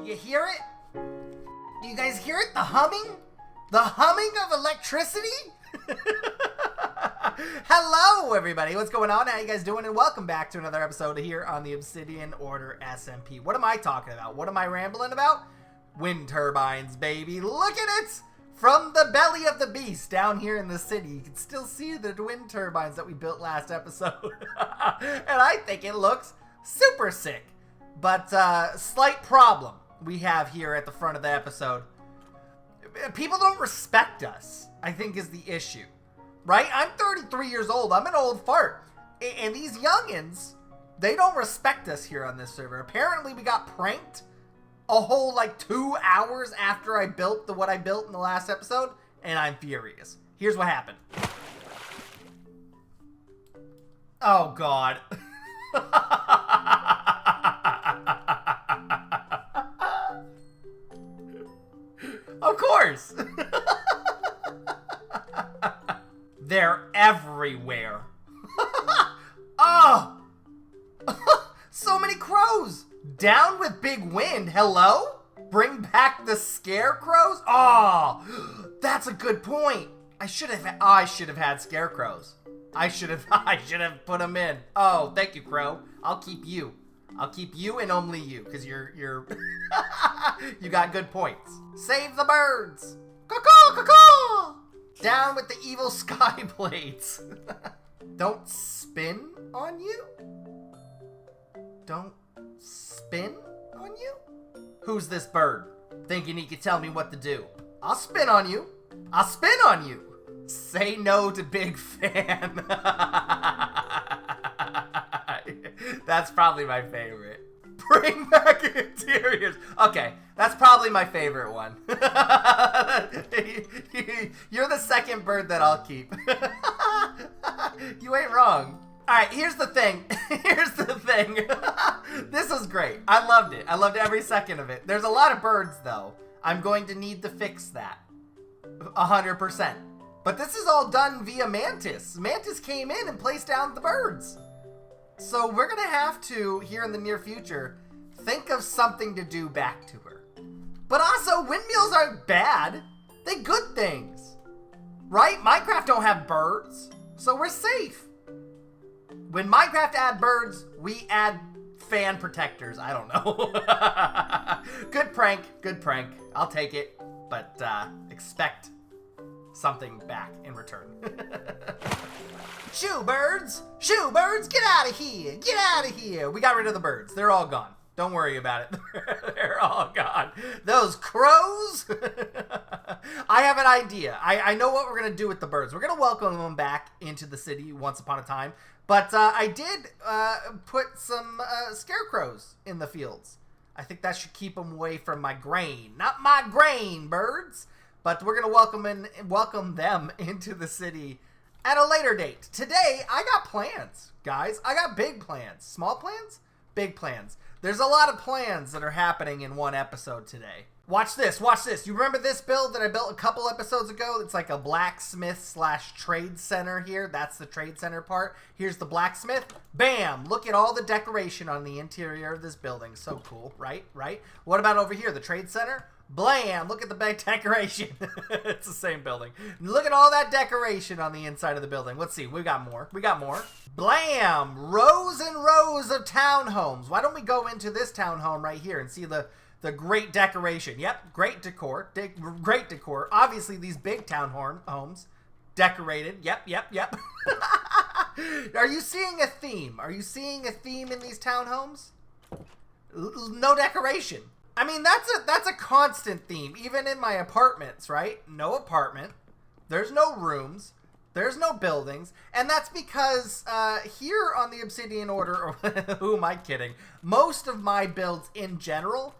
You hear it? Do you guys hear it? The humming? The humming of electricity? Hello, everybody. What's going on? How you guys doing? And welcome back to another episode here on the Obsidian Order SMP. What am I talking about? What am I rambling about? Wind turbines, baby. Look at it! From the belly of the beast down here in the city. You can still see the wind turbines that we built last episode. And I think it looks super sick. But slight problem we have here at the front of the episode. People don't respect us, I think, is the issue. Right? I'm 33 years old. I'm an old fart. And these youngins, they don't respect us here on this server. Apparently, we got pranked a whole, 2 hours after I built what I built in the last episode. And I'm furious. Here's what happened. Oh, God. Of course. They're everywhere. Oh! So many crows! Down with big wind, hello? Bring back the scarecrows? Oh! That's a good point. I should have had scarecrows. I should have put them in. Oh, thank you, Crow. I'll keep you. I'll keep you and only you, because you're you got good points. Save the birds! Caw-caw, caw-caw! Down with the evil sky blades. Don't spin on you? Don't spin on you? Who's this bird? Thinking he could tell me what to do. I'll spin on you. I'll spin on you. Say no to big fan. That's probably my favorite. Bring back interiors. Okay, that's probably my favorite one. You're the second bird that I'll keep. You ain't wrong. Alright, here's the thing. This was great. I loved it. I loved every second of it. There's a lot of birds, though. I'm going to need to fix that. 100%. But this is all done via Mantis. Mantis came in and placed down the birds. So we're going to have to, here in the near future, think of something to do back to her. But also, windmills aren't bad. They're good things. Right? Minecraft don't have birds, so we're safe. When Minecraft add birds, we add fan protectors. I don't know. Good prank. Good prank. I'll take it. But expect something back in return. Shoo birds! Shoo birds! Get out of here! Get out of here! We got rid of the birds. They're all gone. Don't worry about it. They're all gone. Those crows! I have an idea. I know what we're going to do with the birds. We're going to welcome them back into the city once upon a time. But I did put some scarecrows in the fields. I think that should keep them away from my grain. Not my grain, birds! But we're going to welcome them into the city at a later date. Today, I got plans, guys. I got big plans. Small plans? Big plans. There's a lot of plans that are happening in one episode today. Watch this. Watch this. You remember this build that I built a couple episodes ago? It's like a blacksmith / trade center here. That's the trade center part. Here's the blacksmith. Bam! Look at all the decoration on the interior of this building. So cool, right? Right? What about over here? The trade center? Blam! Look at the big decoration. It's the same building. Look at all that decoration on the inside of the building. Let's see. We got more. We got more. Blam! Rows and rows of townhomes. Why don't we go into this townhome right here and see the great decoration? Yep, great decor. Great decor. Obviously, these big homes decorated. Yep. Are you seeing a theme? Are you seeing a theme in these townhomes? No decoration. I mean, that's a constant theme, even in my apartments, right? No apartment. There's no rooms. There's no buildings. And that's because here on the Obsidian Order, or who am I kidding? Most of my builds in general,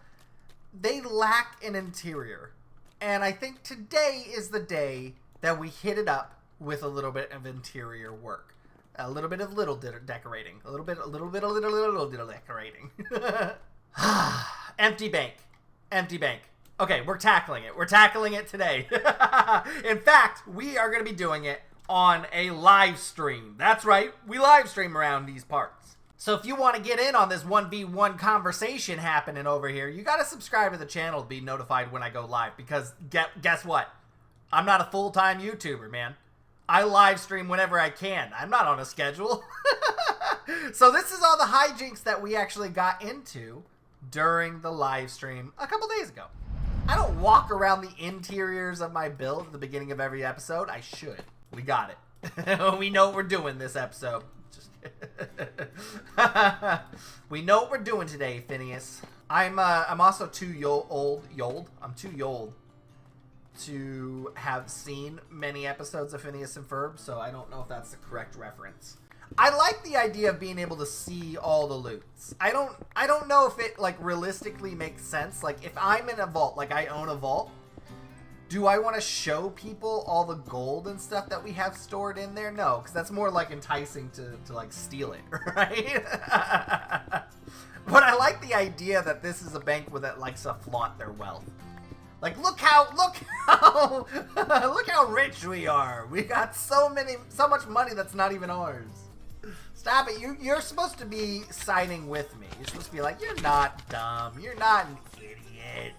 they lack an interior. And I think today is the day that we hit it up with a little bit of interior work. A little bit of little decorating. A little bit of little decorating. Empty bank. Empty bank. Okay, we're tackling it. We're tackling it today. In fact, we are going to be doing it on a live stream. That's right. We live stream around these parts. So if you want to get in on this 1v1 conversation happening over here, you got to subscribe to the channel to be notified when I go live. Because guess what? I'm not a full-time YouTuber, man. I live stream whenever I can. I'm not on a schedule. So this is all the hijinks that we actually got into during the live stream a couple days ago. I don't walk around the interiors of my build at the beginning of every episode. I should. We got it. We know what we're doing this episode. Just we know what we're doing today, Phineas. I'm also too old to have seen many episodes of Phineas and Ferb, so I don't know if that's the correct reference. I like the idea of being able to see all the loots. I don't know if it like realistically makes sense. Like if I'm in a vault, like I own a vault, do I want to show people all the gold and stuff that we have stored in there? No, because that's more like enticing to like steal it, right? But I like the idea that this is a bank that likes to flaunt their wealth. Like look how rich we are. We got so much money that's not even ours. Stop it. You're supposed to be siding with me. You're supposed to be like, you're not dumb. You're not an idiot.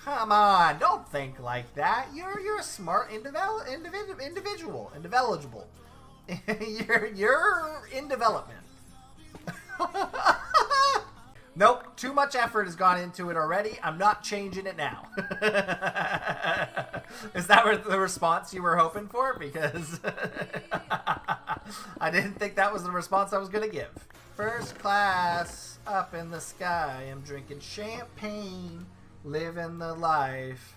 Come on. Don't think like that. You're a smart individual. You're in development. Nope. Too much effort has gone into it already. I'm not changing it now. Is that the response you were hoping for? Because I didn't think that was the response I was going to give. First class, up in the sky, I'm drinking champagne, living the life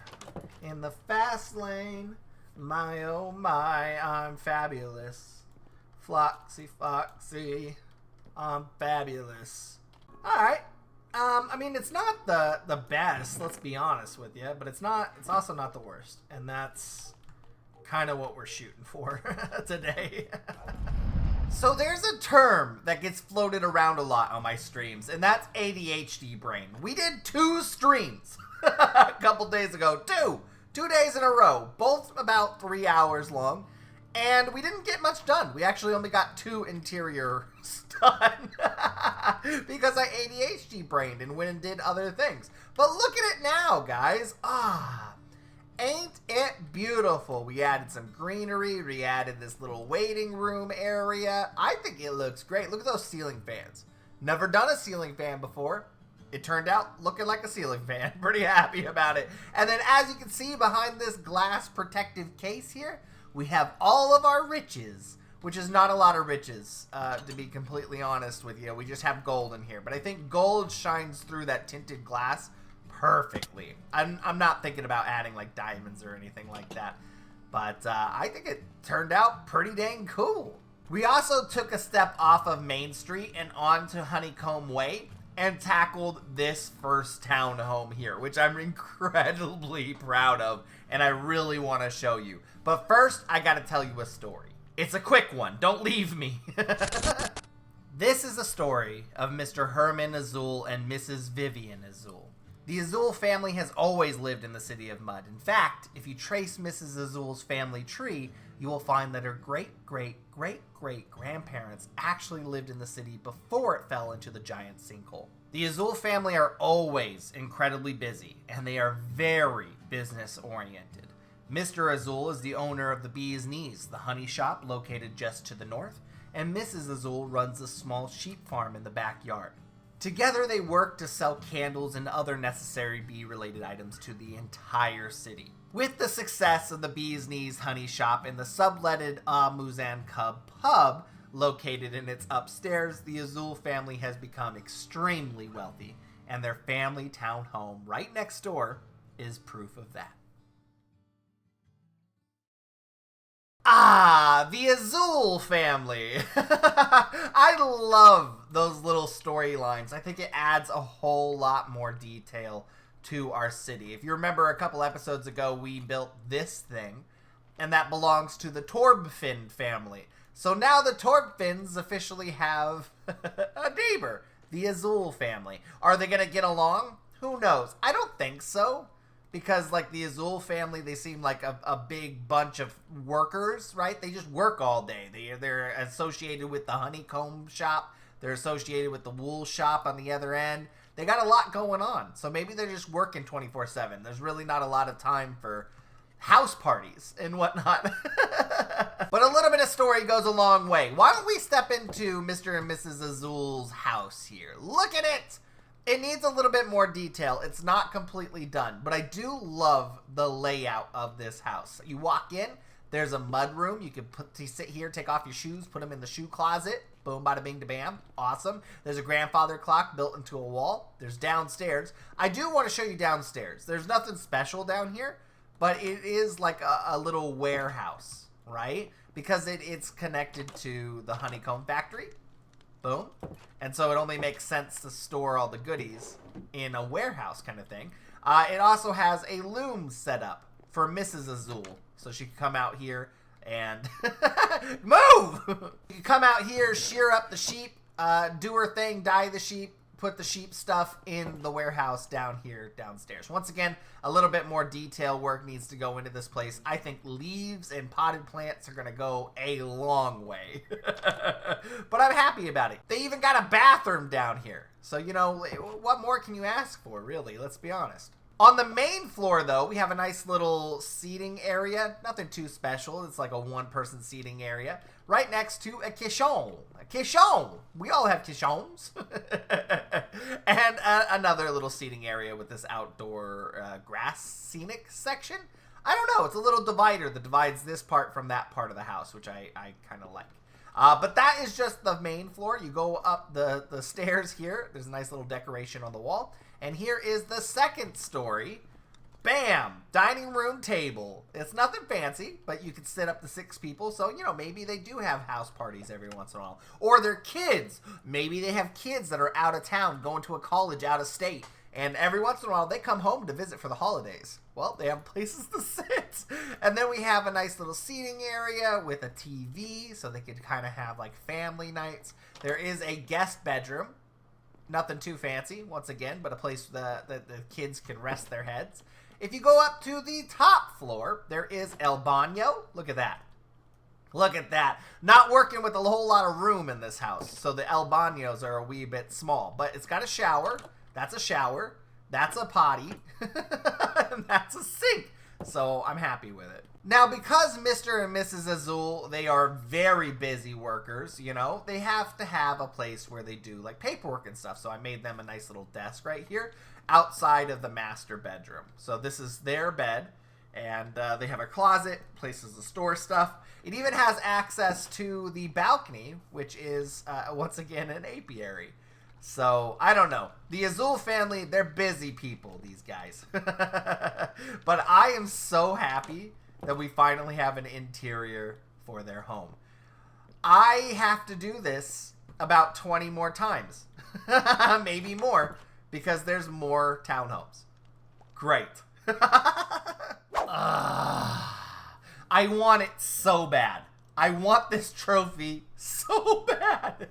in the fast lane. My oh my, I'm fabulous. Floxy Foxy, I'm fabulous. Alright. I mean, it's not the best, let's be honest with you, but it's also not the worst. And that's kind of what we're shooting for today. So there's a term that gets floated around a lot on my streams, and that's ADHD brain. We did 2 streams a couple days ago. 2 days in a row, both about 3 hours long. And we didn't get much done. We actually only got 2 interiors done because I ADHD brained and went and did other things. But look at it now, guys. Ain't it beautiful? We added some greenery. We added this little waiting room area. I think it looks great. Look at those ceiling fans. Never done a ceiling fan before. It turned out looking like a ceiling fan. Pretty happy about it. And then as you can see behind this glass protective case here, we have all of our riches, which is not a lot of riches, to be completely honest with you. We just have gold in here. But I think gold shines through that tinted glass perfectly. I'm not thinking about adding like diamonds or anything like that. But I think it turned out pretty dang cool. We also took a step off of Main Street and onto Honeycomb Way and tackled this first townhome here, which I'm incredibly proud of, and I really want to show you. But first, I gotta tell you a story. It's a quick one. Don't leave me. This is a story of Mr. Herman Azul and Mrs. Vivian Azul. The Azul family has always lived in the City of Mud. In fact, if you trace Mrs. Azul's family tree, you will find that her great-great-great-great-grandparents actually lived in the city before it fell into the giant sinkhole. The Azul family are always incredibly busy, and they are very business-oriented. Mr. Azul is the owner of the Bee's Knees, the honey shop located just to the north, and Mrs. Azul runs a small sheep farm in the backyard. Together they work to sell candles and other necessary bee-related items to the entire city. With the success of the Bee's Knees honey shop and the subletted Muzan Cub pub located in its upstairs, the Azul family has become extremely wealthy, and their family townhome right next door is proof of that. The Azul family. I love those little storylines. I think it adds a whole lot more detail to our city. If you remember a couple episodes ago, we built this thing, and that belongs to the Torbfin family. So now the Torbfins officially have a neighbor, the Azul family. Are they going to get along? Who knows? I don't think so. Because, like, the Azul family, they seem like a big bunch of workers, right? They just work all day. They're associated with the honeycomb shop. They're associated with the wool shop on the other end. They got a lot going on. So maybe they're just working 24/7. There's really not a lot of time for house parties and whatnot. But a little bit of story goes a long way. Why don't we step into Mr. and Mrs. Azul's house here? Look at it! It needs a little bit more detail. It's not completely done, but I do love the layout of this house. You walk in, there's a mud room. You can sit here, take off your shoes, put them in the shoe closet. Boom, bada bing, da bam. Awesome. There's a grandfather clock built into a wall. There's downstairs. I do want to show you downstairs. There's nothing special down here, but it is like a little warehouse, right? Because it's connected to the honeycomb factory. Boom. And so it only makes sense to store all the goodies in a warehouse kind of thing. It also has a loom set up for Mrs. Azul. So she can come out here and move! You can come out here, shear up the sheep, do her thing, dye the sheep, put the sheep stuff in the warehouse down here downstairs. Once again, a little bit more detail work needs to go into this place. I think leaves and potted plants are going to go a long way. But I'm happy about it. They even got a bathroom down here. So, you know, what more can you ask for, really? Let's be honest. On the main floor, though, we have a nice little seating area. Nothing too special. It's like a one-person seating area. Right next to a kitchen. A kitchen! We all have kitchens. And another little seating area with this outdoor grass scenic section. I don't know. It's a little divider that divides this part from that part of the house, which I kind of like. But that is just the main floor. You go up the stairs here. There's a nice little decoration on the wall. And here is the second story. Bam! Dining room table. It's nothing fancy, but you can sit up to 6 people. So, you know, maybe they do have house parties every once in a while. Or they're kids. Maybe they have kids that are out of town, going to a college out of state. And every once in a while, they come home to visit for the holidays. Well, they have places to sit. And then we have a nice little seating area with a TV, so they could kind of have, like, family nights. There is a guest bedroom. Nothing too fancy, once again, but a place that the kids can rest their heads. If you go up to the top floor, there is El Baño. Look at that. Look at that. Not working with a whole lot of room in this house, so the El Baños are a wee bit small. But it's got a shower. That's a shower. That's a potty. And that's a sink. So I'm happy with it. Now, because Mr. and Mrs. Azul, they are very busy workers, you know, they have to have a place where they do, like, paperwork and stuff. So I made them a nice little desk right here outside of the master bedroom. So this is their bed, and they have a closet, places to store stuff. It even has access to the balcony, which is, once again, an apiary. So, I don't know. The Azul family, they're busy people, these guys. But I am so happy that we finally have an interior for their home. I have to do this about 20 more times. Maybe more, because there's more townhomes. Great. I want it so bad. I want this trophy so bad.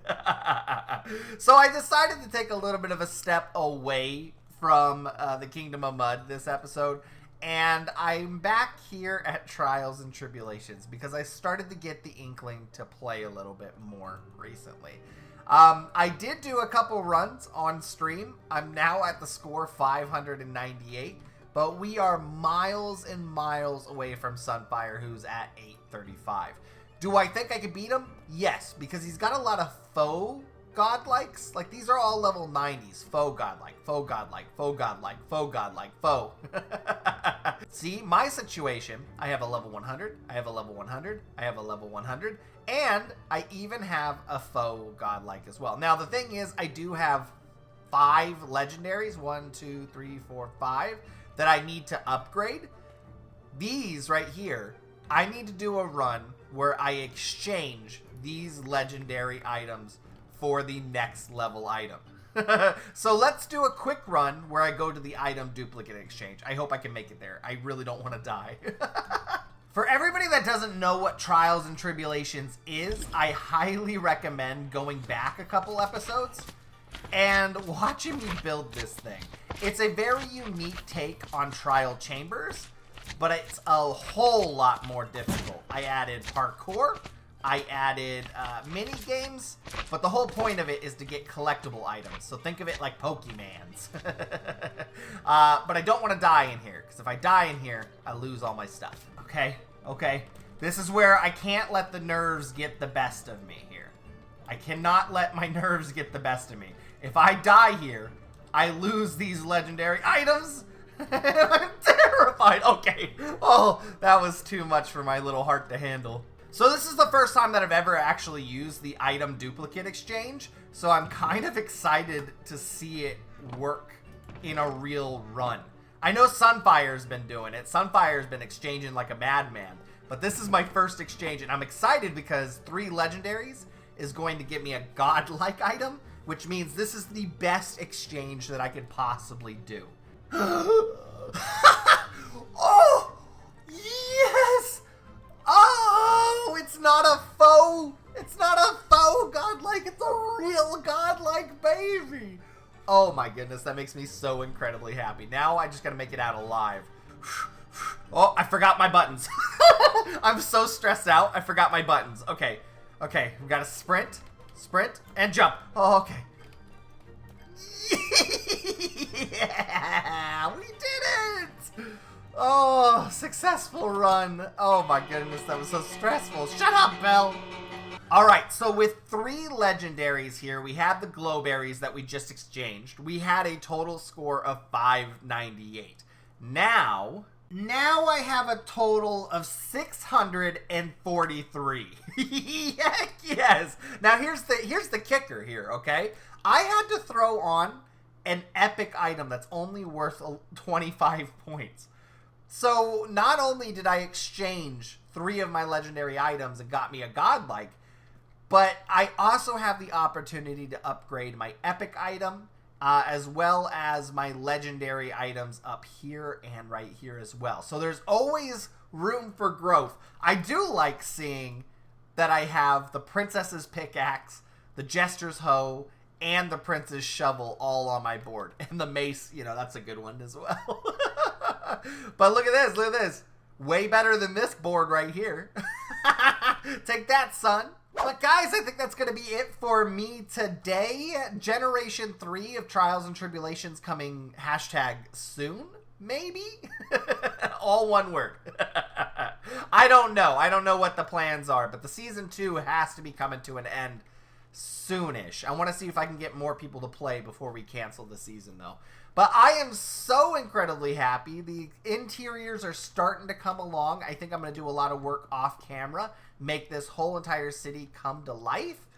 So I decided to take a little bit of a step away from the Kingdom of Mud this episode. And I'm back here at Trials and Tribulations because I started to get the inkling to play a little bit more recently. I did do a couple runs on stream. I'm now at the score 598. But we are miles and miles away from Sunfire, who's at 835. Do I think I can beat him? Yes, because he's got a lot of faux godlikes. Like, these are all level 90s. Faux godlike, faux godlike, faux godlike, faux godlike, faux. See, my situation, I have a level 100, I have a level 100, I have a level 100, and I even have a faux godlike as well. Now, the thing is, I do have 5 legendaries, 1, 2, 3, 4, 5, that I need to upgrade. These right here, I need to do a run where I exchange these legendary items for the next level item. So let's do a quick run where I go to the item duplicate exchange. I hope I can make it there. I really don't want to die. For everybody that doesn't know what Trials and Tribulations is, I highly recommend going back a couple episodes and watching me build this thing. It's a very unique take on Trial Chambers, but it's a whole lot more difficult. I added parkour, I added mini games, but the whole point of it is to get collectible items. So think of it like Pokemans. But I don't want to die in here, because if I die in here, I lose all my stuff. Okay, okay. This is where I can't let the nerves get the best of me here. I cannot let my nerves get the best of me. If I die here, I lose these legendary items. I'm terrified. Okay. Oh, that was too much for my little heart to handle. So this is the first time that I've ever actually used the item duplicate exchange. So I'm kind of excited to see it work in a real run. I know Sunfire's been doing it. Sunfire's been exchanging like a madman. But this is my first exchange, and I'm excited because 3 legendaries is going to give me a godlike item, which means this is the best exchange that I could possibly do. Oh! Yes! Oh! It's not a faux! It's not a faux godlike, it's a real godlike baby! Oh my goodness, that makes me so incredibly happy. Now I just gotta make it out alive. Oh, I forgot my buttons. I'm so stressed out. I forgot my buttons. Okay. Okay. We got to sprint, and jump. Oh, okay. Yeah! We did it! Oh, successful run. Oh my goodness, that was so stressful. Shut up, Belle. Alright, so with 3 legendaries here, we had the glowberries that we just exchanged. We had a total score of 598. Now I have a total of 643. Heck yes. Now here's the kicker here, okay? I had to throw on an epic item that's only worth 25 points. So not only did I exchange 3 of my legendary items and got me a godlike, but I also have the opportunity to upgrade my epic item, as well as my legendary items up here and right here as well. So there's always room for growth. I do like seeing that I have the princess's pickaxe, the jester's hoe, and the prince's shovel all on my board. And the mace, you know, that's a good one as well. But look at this, look at this. Way better than this board right here. Take that, son. But guys, I think that's going to be it for me today. Generation 3 of Trials and Tribulations coming #soon, maybe? All one word. I don't know. I don't know what the plans are, but the Season 2 has to be coming to an end soonish. I want to see if I can get more people to play before we cancel the season, though. But I am so incredibly happy. The interiors are starting to come along. I think I'm going to do a lot of work off camera, make this whole entire city come to life.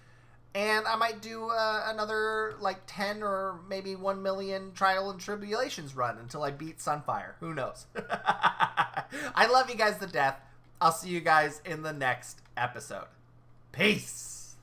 And I might do another like 10 or maybe 1 million Trial and Tribulations run until I beat Sunfire. Who knows? I love you guys to death. I'll see you guys in the next episode. Peace.